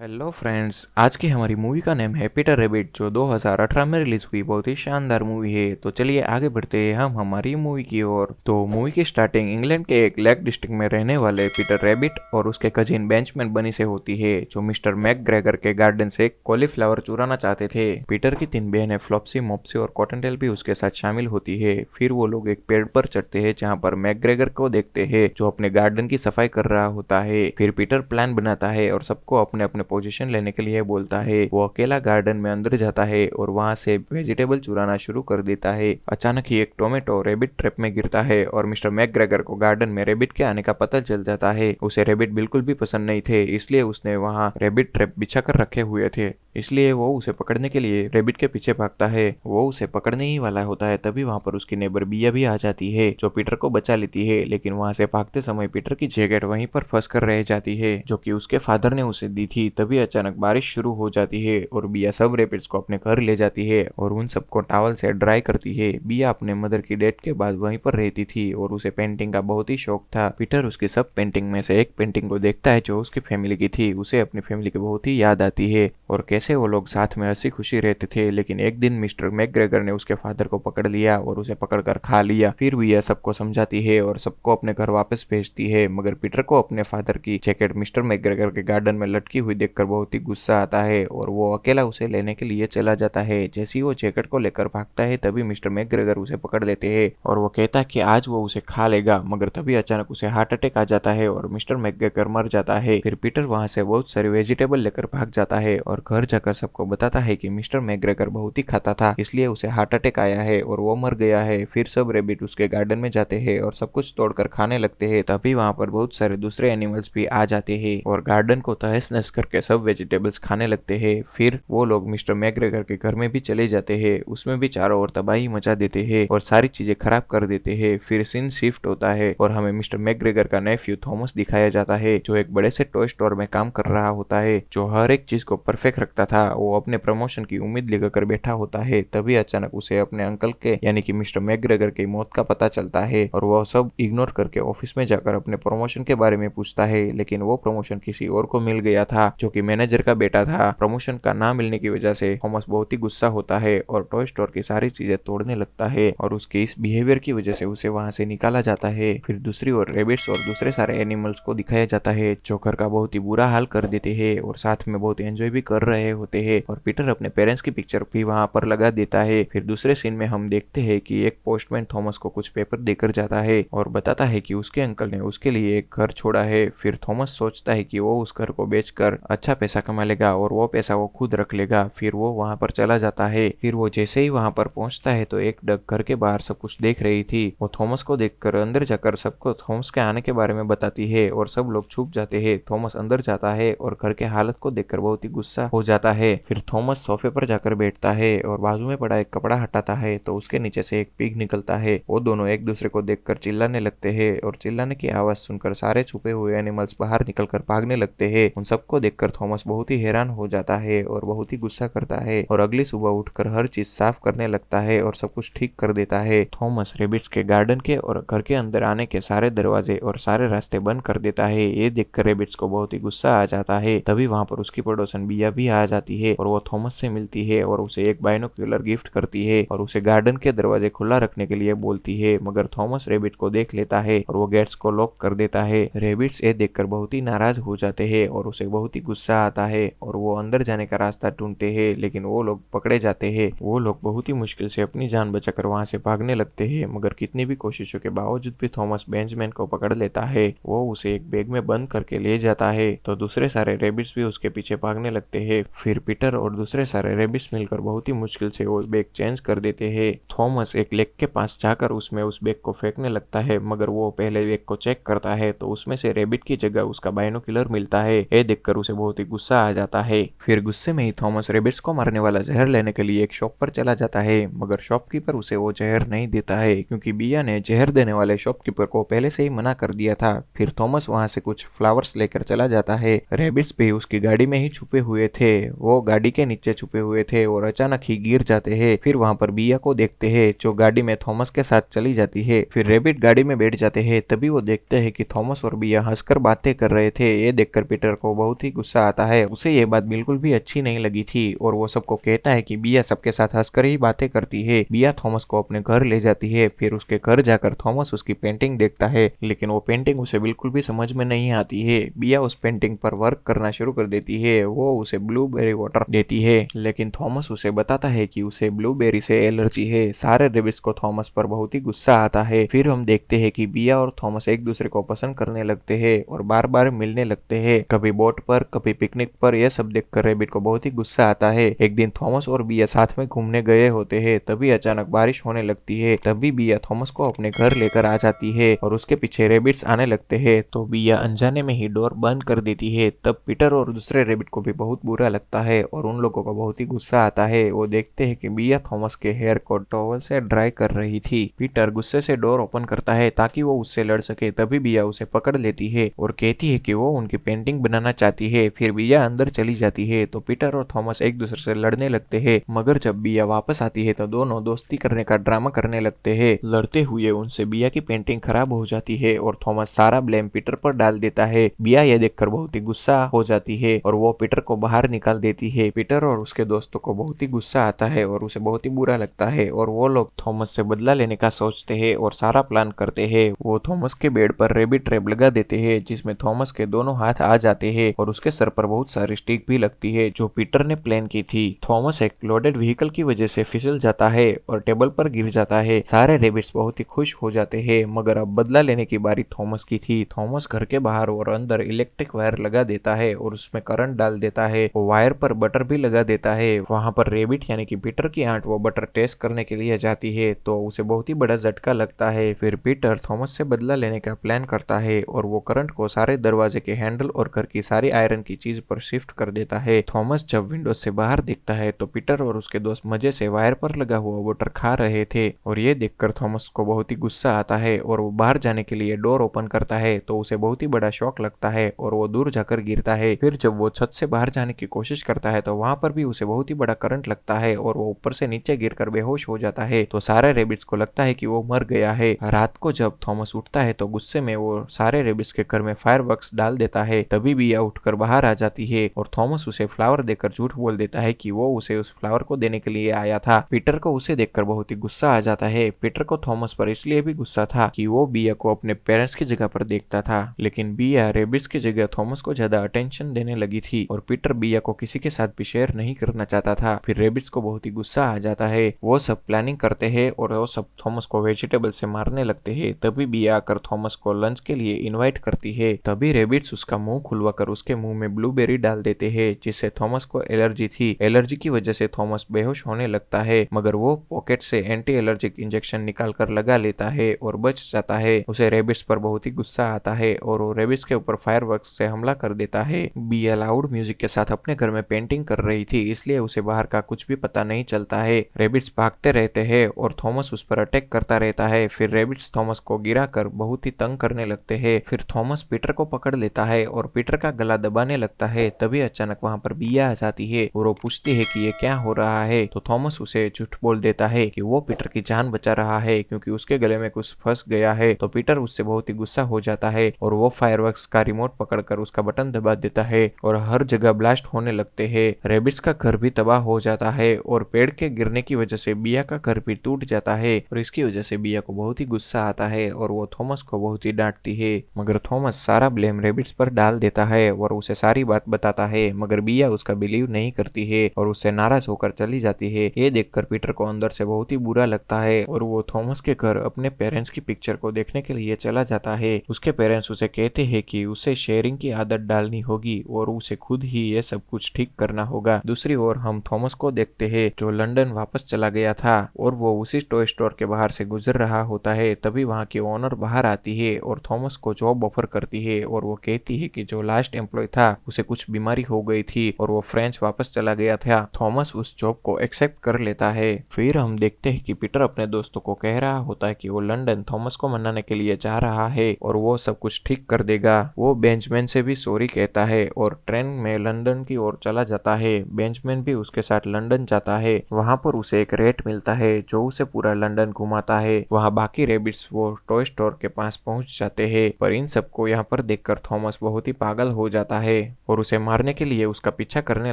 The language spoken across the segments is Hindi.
हेलो फ्रेंड्स, आज की हमारी मूवी का नेम है पीटर रैबिट, जो 2018 में रिलीज हुई बहुत ही शानदार मूवी है। तो चलिए आगे बढ़ते हैं हम हमारी मूवी की ओर। तो मूवी की स्टार्टिंग इंग्लैंड के एक लेक डिस्ट्रिक्ट में रहने वाले पीटर रैबिट और उसके कजिन बेंचमैन बनी से होती है, जो मिस्टर मैकग्रेगर के गार्डन से कॉलीफ्लावर चुराना चाहते थे। पीटर की 3 बहनें फ्लॉप्सी, मॉप्सी और कॉटनटेल भी उसके साथ शामिल होती है। फिर वो लोग एक पेड़ पर चढ़ते हैं जहाँ पर मैकग्रेगर को देखते हैं, जो अपने गार्डन की सफाई कर रहा होता है। फिर पीटर प्लान बनाता है और सबको अपने अपने पोजीशन लेने के लिए बोलता है। वो अकेला गार्डन में अंदर जाता है और वहां से वेजिटेबल चुराना शुरू कर देता है। अचानक ही एक टोमेटो रैबिट ट्रैप में गिरता है और मिस्टर मैकग्रेगर को गार्डन में रैबिट के आने का पता चल जाता है। उसे रैबिट बिल्कुल भी पसंद नहीं थे, इसलिए उसने वहां रैबिट ट्रैप बिछा कर रखे हुए थे। इसलिए वो उसे पकड़ने के लिए रैबिट के पीछे भागता है। वो उसे पकड़ने ही वाला होता है, तभी वहां पर उसकी नेबर बिया भी आ जाती है, जो पीटर को बचा लेती है। लेकिन वहां से भागते समय पीटर की जैकेट वहीं पर फंस कर रह जाती है, जो कि उसके फादर ने उसे दी थी। तभी अचानक बारिश शुरू हो जाती है और बिया सब रैबिट्स को अपने घर ले जाती है और उन सबको टॉवल से ड्राई करती है। बिया अपने मदर की डेथ के बाद वहीं पर रहती थी और उसे पेंटिंग का बहुत ही शौक था। पीटर उसकी सब पेंटिंग में से एक पेंटिंग को देखता है जो उसकी फैमिली की थी। उसे अपनी फैमिली की बहुत ही याद आती है और कैसे वो लोग साथ में हंसी खुशी रहते थे। लेकिन एक दिन मिस्टर मैकग्रेगर ने उसके फादर को पकड़ लिया और उसे पकड़कर खा लिया। फिर बिया सबको समझाती है और सबको अपने घर वापस भेजती है, मगर पीटर को अपने फादर की जैकेट मिस्टर मैकग्रेगर के गार्डन में लटकी हुई देखकर बहुत ही गुस्सा आता है और वो अकेला उसे लेने के लिए चला जाता है। जैसे ही वो जैकेट को लेकर भागता है, तभी मिस्टर मैकग्रेगर उसे पकड़ लेते हैं और वो कहता है कि आज वो उसे खा लेगा, मगर तभी अचानक उसे हार्ट अटैक आ जाता है और मिस्टर मैकग्रेगर मर जाता है। फिर पीटर वहां से बहुत सारे वेजिटेबल लेकर भाग जाता है और घर जाकर सबको बताता है कि मिस्टर मैकग्रेगर बहुत ही खाता था, इसलिए उसे हार्ट अटैक आया है और वो मर गया है। फिर सब रैबिट उसके गार्डन में जाते हैं और सब कुछ तोड़कर खाने लगते हैं। तभी वहां पर बहुत सारे दूसरे एनिमल्स भी आ जाते हैं और गार्डन को तहस नहस करके सब वेजिटेबल्स खाने लगते हैं। फिर वो लोग मिस्टर मैकग्रेगर के घर में भी चले जाते हैं, उसमें भी चारों ओर तबाही मचा देते हैं और सारी चीजें खराब कर देते हैं। फिर सीन शिफ्ट होता है और हमें मिस्टर मैकग्रेगर का नेफ्यू थॉमस दिखाया जाता है, जो एक बड़े से टॉय स्टोर में काम कर रहा होता है, जो हर एक चीज को परफेक्ट रखता था। वो अपने प्रमोशन की उम्मीद लेकर बैठा होता है। तभी अचानक उसे अपने अंकल के यानी कि मिस्टर मैकग्रेगर की मौत का पता चलता है और वह सब इग्नोर करके ऑफिस में जाकर अपने प्रमोशन के बारे में पूछता है। लेकिन वो प्रमोशन किसी और को मिल गया था, जो कि मैनेजर का बेटा था। प्रमोशन का ना मिलने की वजह से थॉमस बहुत ही गुस्सा होता है और टॉय स्टोर की सारी चीजें तोड़ने लगता है और उसके इस बिहेवियर की वजह से उसे वहां से निकाला जाता है। फिर दूसरी ओर रैबिट्स और दूसरे सारे एनिमल्स को दिखाया जाता है, जो घर का बहुत ही बुरा हाल कर देते हैं और साथ में बहुत एंजॉय भी कर रहे होते हैं। और पीटर अपने पेरेंट्स की पिक्चर भी वहां पर लगा देता है। फिर दूसरे सीन में हम देखते हैं कि एक पोस्टमैन थॉमस को कुछ पेपर देकर जाता है और बताता है कि उसके अंकल ने उसके लिए एक घर छोड़ा है। फिर थॉमस सोचता है कि वो उस घर को बेचकर अच्छा पैसा कमा लेगा और वो पैसा वो खुद रख लेगा। फिर वो वहां पर चला जाता है। फिर वो जैसे ही वहां पर पहुंचता है तो एक डक घर के बाहर सब कुछ देख रही थी। वो थॉमस को देखकर अंदर जाकर सबको थॉमस के आने के बारे में बताती है और सब लोग छुप जाते हैं। थॉमस अंदर जाता है और घर के हालत को देखकर बहुत ही गुस्सा हो जाता है। फिर थॉमस सोफे पर जाकर बैठता है और बाजू में पड़ा एक कपड़ा हटाता है तो उसके नीचे से एक पिग निकलता है। वो दोनों एक दूसरे को देखकर चिल्लाने लगते हैं और चिल्लाने की आवाज सुनकर सारे छुपे हुए एनिमल्स बाहर निकलकर भागने लगते हैं। उन सबको देखकर थॉमस बहुत ही हैरान हो जाता है और बहुत ही गुस्सा करता है और अगली सुबह उठकर हर चीज साफ करने लगता है और सब कुछ ठीक कर देता है। थॉमस रैबिट्स के गार्डन के और घर के अंदर आने के सारे दरवाजे और सारे रास्ते बंद कर देता है। ये देखकर रैबिट्स को बहुत ही गुस्सा आ जाता है। तभी वहां पर उसकी पड़ोसन बिया भी आ जाती है और वो थॉमस से मिलती है और उसे एक बाइनोक्यूलर गिफ्ट करती है और उसे गार्डन के दरवाजे खुला रखने के लिए बोलती है, मगर थॉमस रैबिट को देख लेता है और वो गेट्स को लॉक कर देता है। रैबिट्स ये देखकर बहुत ही नाराज हो जाते हैं और उसे बहुत ही गुस्सा आता है और वो अंदर जाने का रास्ता ढूंढते हैं, लेकिन वो लोग पकड़े जाते हैं। वो लोग बहुत ही मुश्किल से अपनी जान बचाकर वहां से भागने लगते हैं, मगर कितनी भी कोशिशों के बावजूद भी थॉमस बेंचमैन को पकड़ लेता है। वो उसे एक बैग में बंद करके ले जाता है तो दूसरे सारे रैबिट्स भी उसके पीछे भागने लगते हैं। फिर पीटर और दूसरे सारे रैबिट्स मिलकर बहुत ही मुश्किल से वो बैग चेंज कर देते हैं। थॉमस एक लेक के पास जाकर उसमें उस बैग को फेंकने लगता है, मगर वो पहले बैग को चेक करता है तो उसमें से रैबिट की जगह उसका बाइनोक्यूलर मिलता है। ये देखकर उसे बहुत ही गुस्सा आ जाता है। फिर गुस्से में ही थॉमस रैबिट्स को मारने वाला जहर लेने के लिए एक शॉप पर चला जाता है, मगर शॉपकीपर उसे वो जहर नहीं देता है क्योंकि बिया ने जहर देने वाले शॉपकीपर को पहले से ही मना कर दिया था। फिर थॉमस वहां से कुछ फ्लावर्स लेकर चला जाता है। रैबिट्स भी उसकी गाड़ी में ही छुपे हुए थे। वो गाड़ी के नीचे छुपे हुए थे और अचानक ही गिर जाते हैं। फिर वहाँ पर बिया को देखते हैं जो गाड़ी में थॉमस के साथ चली जाती है। फिर रेबिट गाड़ी में बैठ जाते हैं। तभी वो देखते हैं कि थॉमस और बिया हंसकर बातें कर रहे थे। ये देखकर पीटर को बहुत ही गुस्सा आता है। उसे ये बात बिल्कुल भी अच्छी नहीं लगी थी और वो सबको कहता है कि बिया सबके साथ हंसकर ही बातें करती है। बिया थॉमस को अपने घर ले जाती है। फिर उसके घर जाकर थॉमस उसकी पेंटिंग देखता है, लेकिन वो पेंटिंग उसे बिल्कुल भी समझ में नहीं आती है। बिया उस पेंटिंग पर वर्क करना शुरू कर देती है। वो उसे ब्लूबेरी वाटर देती है, लेकिन थॉमस उसे बताता है कि उसे ब्लूबेरी से एलर्जी है। सारे रेबिट्स को थॉमस पर बहुत ही गुस्सा आता है। फिर हम देखते हैं कि बिया और थॉमस एक दूसरे को पसंद करने लगते हैं और बार बार मिलने लगते हैं, कभी बोट पर कभी पिकनिक पर। यह सब देखकर रेबिट को बहुत ही गुस्सा आता है। एक दिन थॉमस और बिया साथ में घूमने गए होते हैं, तभी अचानक बारिश होने लगती है। तभी बिया थॉमस को अपने घर लेकर आ जाती है और उसके पीछे रेबिट्स आने लगते हैं, तो बिया अनजाने में ही डोर बंद कर देती है। तब पीटर और दूसरे रेबिट को भी बहुत बुरा लगता है और उन लोगों को बहुत ही गुस्सा आता है। वो देखते हैं कि बिया थॉमस के हेयर को टॉवल से ड्राई कर रही थी। पीटर गुस्से से डोर ओपन करता है ताकि वो उससे लड़ सके। तभी बिया उसे पकड़ लेती है और कहती है कि वो उनकी पेंटिंग बनाना चाहती है। फिर बिया अंदर चली जाती है तो पीटर और थॉमस एक दूसरे से लड़ने लगते हैं, मगर जब बिया वापस आती है तो दोनों दोस्ती करने का ड्रामा करने लगते हैं। लड़ते हुए उनसे बिया की पेंटिंग खराब हो जाती है और थॉमस सारा ब्लेम पीटर पर डाल देता है। बिया यह देखकर बहुत ही गुस्सा हो जाती है और वो पीटर को बाहर निकाल देती है। पीटर और उसके दोस्तों को बहुत ही गुस्सा आता है और उसे बहुत ही बुरा लगता है और वो लोग थॉमस से बदला लेने का सोचते हैं और सारा प्लान करते हैं। वो थॉमस के बेड पर रेबिट ट्रैप लगा देते हैं, जिसमें थॉमस के दोनों हाथ आ जाते हैं और उसके सर पर बहुत सारी स्टिक भी लगती है जो पीटर ने प्लान की थी। थॉमस एक लोडेड व्हीकल की वजह से फिसल जाता है और टेबल पर गिर जाता है। सारे रेबिट्स बहुत ही खुश हो जाते हैं, मगर अब बदला लेने की बारी थॉमस की थी। थॉमस घर के बाहर और अंदर इलेक्ट्रिक वायर लगा देता है और उसमें करंट डाल देता है। वो वायर पर बटर भी लगा देता है। वहां पर रेबिट यानी कि पीटर की आंट वो बटर टेस्ट करने के लिए जाती है तो उसे बहुत ही बड़ा झटका लगता है। फिर पीटर थॉमस से बदला लेने का प्लान करता है और वो करंट को सारे दरवाजे के हैंडल और घर की सारी आयरन की चीज पर शिफ्ट कर देता है। थॉमस जब विंडो से बाहर देखता है तो पीटर और उसके दोस्त मजे से वायर पर लगा हुआ बटर खा रहे थे और ये देखकर थॉमस को बहुत ही गुस्सा आता है और वो बाहर जाने के लिए डोर ओपन करता है तो उसे बहुत ही बड़ा शॉक लगता है और वो दूर जाकर गिरता है। फिर जब वो छत से बाहर जाने की कोशिश करता है तो वहां पर भी उसे बहुत ही बड़ा करंट लगता है और वो ऊपर से नीचे गिरकर बेहोश हो जाता है। तो सारे रेबिट्स को लगता है कि वो मर गया है। रात को जब थॉमस उठता है तो गुस्से में वो सारे रेबिट्स के घर में फायरवर्क्स डाल देता है। तभी बिया उठकर बाहर आ जाती है और थॉमस उसे फ्लावर देकर झूठ बोल देता है कि वो उसे उस फ्लावर को देने के लिए आया था। पीटर को उसे देखकर बहुत ही गुस्सा आ जाता है। पीटर को थॉमस पर इसलिए भी गुस्सा था कि वो बिया को अपने पेरेंट्स की जगह पर देखता था, लेकिन बिया रेबिट्स की जगह थॉमस को ज्यादा अटेंशन देने लगी थी और पीटर बिया को किसी के साथ भी शेयर नहीं करना चाहता था। फिर रेबिट्स को बहुत ही गुस्सा आ जाता है। वो सब प्लानिंग करते हैं और वो सब थॉमस को वेजिटेबल से मारने लगते हैं। तभी बिया आकर थॉमस को लंच के लिए इनवाइट करती है। तभी रेबिट्स उसका मुंह खुलवाकर उसके मुंह में ब्लूबेरी डाल देते हैं, जिससे थॉमस को एलर्जी थी। एलर्जी की वजह से थॉमस बेहोश होने लगता है, मगर वो पॉकेट से एंटी एलर्जिक इंजेक्शन निकाल कर लगा लेता है और बच जाता है। उसे रेबिट्स पर बहुत ही गुस्सा आता है और वो रेबिट्स के ऊपर फायरवर्क्स से हमला कर देता है। बिया लाउड म्यूजिक के साथ अपने घर में पेंटिंग कर रही थी, इसलिए उसे बाहर का कुछ भी पता नहीं चलता है। रेबिट्स भागते रहते हैं और थॉमस उस पर अटैक करता रहता है। फिर रेबिट्स थॉमस को गिरा कर बहुत ही तंग करने लगते हैं। फिर थॉमस पीटर को पकड़ लेता है और पीटर का गला दबाने लगता है। तभी अचानक वहां पर बिया आ जाती है और वो पूछती है कि ये क्या हो रहा है। तो थॉमस उसे झूठ बोल देता है कि वो पीटर की जान बचा रहा है क्योंकि उसके गले में कुछ फंस गया है। तो पीटर उससे बहुत ही गुस्सा हो जाता है और वो फायरवर्क्स का रिमोट पकड़कर उसका बटन दबा देता है और हर जगह ब्लास्ट होने लगते हैं। रेबिट्स का घर भी तबाह हो जाता है और पेड़ के गिरने की वजह से बिया का घर भी टूट जाता है और इसकी वजह से बिया को बहुत ही गुस्सा आता है और वो थॉमस को बहुत ही डांटती है। मगर थॉमस सारा ब्लेम रेबिट्स पर डाल देता है और उसे सारी बात बताता है, मगर बिया उसका बिलीव नहीं करती है और उससे नाराज होकर चली जाती है। ये देखकर पीटर को अंदर से बहुत ही बुरा लगता है और वो थॉमस के घर अपने पेरेंट्स की पिक्चर को देखने के लिए चला जाता है। उसके पेरेंट्स उसे कहते हैं कि उसे शेयरिंग की आदत डालनी होगी और उसे खुद ही ये सब कुछ ठीक करना होगा। दूसरी ओर हम थॉमस को देखते हैं जो लंदन वापस चला गया था और वो उसी टॉय स्टोर के बाहर से गुजर रहा होता है। तभी वहाँ की ओनर बाहर आती है और थॉमस को जॉब ऑफर करती है और वो कहती है कि जो लास्ट एम्प्लॉय था उसे कुछ बीमारी हो गई थी और वो फ्रेंच वापस चला गया था। थॉमस उस जॉब को एक्सेप्ट कर लेता है। फिर हम देखते हैं कि पीटर अपने दोस्तों को कह रहा होता है कि वो लंदन थॉमस को मनाने के लिए जा रहा है और वो सब कुछ ठीक कर देगा। वो बेंचमैन से भी सॉरी कहता है और ट्रेन में लंदन की ओर और चला जाता है। बेंचमैन भी उसके साथ लंदन जाता है। वहाँ पर उसे एक रेट मिलता है जो उसे पूरा लंदन घुमाता है। वहाँ बाकी रेबिट्स वो टॉय स्टोर के पास पहुँच जाते हैं, पर इन सबको यहाँ पर देखकर थॉमस बहुत ही पागल हो जाता है और उसे मारने के लिए उसका पीछा करने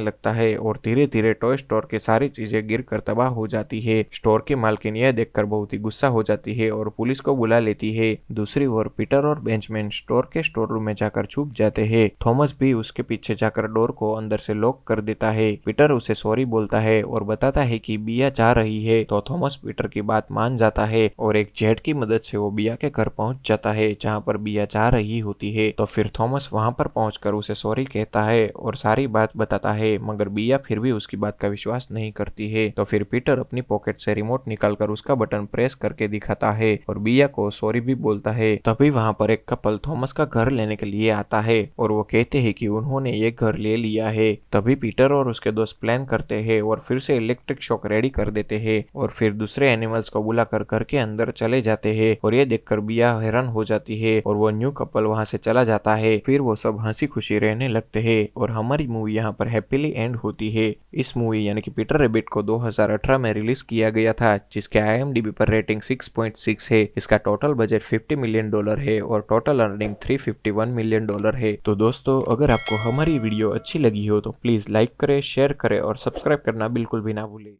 लगता है और धीरे धीरे टॉय स्टोर की सारी चीजें गिरकर तबाह हो जाती है। स्टोर की मालकिन यह देखकर बहुत ही गुस्सा हो जाती है और पुलिस को बुला लेती है। दूसरी ओर पीटर और बेंचमैन स्टोर के स्टोर रूम में जाकर छुप जाते हैं। थॉमस भी उसके पीछे जाकर डोर को अंदर से लॉक कर देता है। पीटर उसे सॉरी बोलता है और बताता है कि बिया जा रही है, तो थॉमस पीटर की बात मान जाता है और एक जेट की मदद से वो बिया के घर पहुंच जाता है जहां पर बिया जा रही होती है। तो फिर थॉमस वहां पर पहुंचकर उसे सॉरी कहता है और सारी बात बताता है, मगर बिया फिर भी उसकी बात का विश्वास नहीं करती है। तो फिर पीटर अपनी पॉकेट से रिमोट निकालकर उसका बटन प्रेस करके दिखाता है और बिया को सॉरी भी बोलता है। तभी वहां पर एक कपल थॉमस का घर लेने के लिए आता है और वो कहते हैं कि उन्होंने ये घर ले लिया है। तभी पीटर और उसके दोस्त प्लान करते हैं और फिर से इलेक्ट्रिक शॉक रेडी कर देते हैं और फिर दूसरे एनिमल्स को बुलाकर घर के अंदर चले जाते हैं और ये देखकर बिया हैरान हो जाती है और वो न्यू कपल वहां से चला जाता है। फिर वो सब हंसी खुशी रहने लगते हैं और हमारी मूवी यहाँ पर हैप्पीली एंड होती है। इस मूवी यानी कि पीटर रैबिट को 2018 में रिलीज किया गया था, जिसके IMDb पर रेटिंग 6.6 है। इसका टोटल बजट $50 मिलियन है और टोटल अर्निंग $351 मिलियन है। तो दोस्तों, अगर आपको हमारी वीडियो अच्छी लगी हो तो प्लीज लाइक करें, शेयर करें और सब्सक्राइब करना बिल्कुल भी ना भूलें।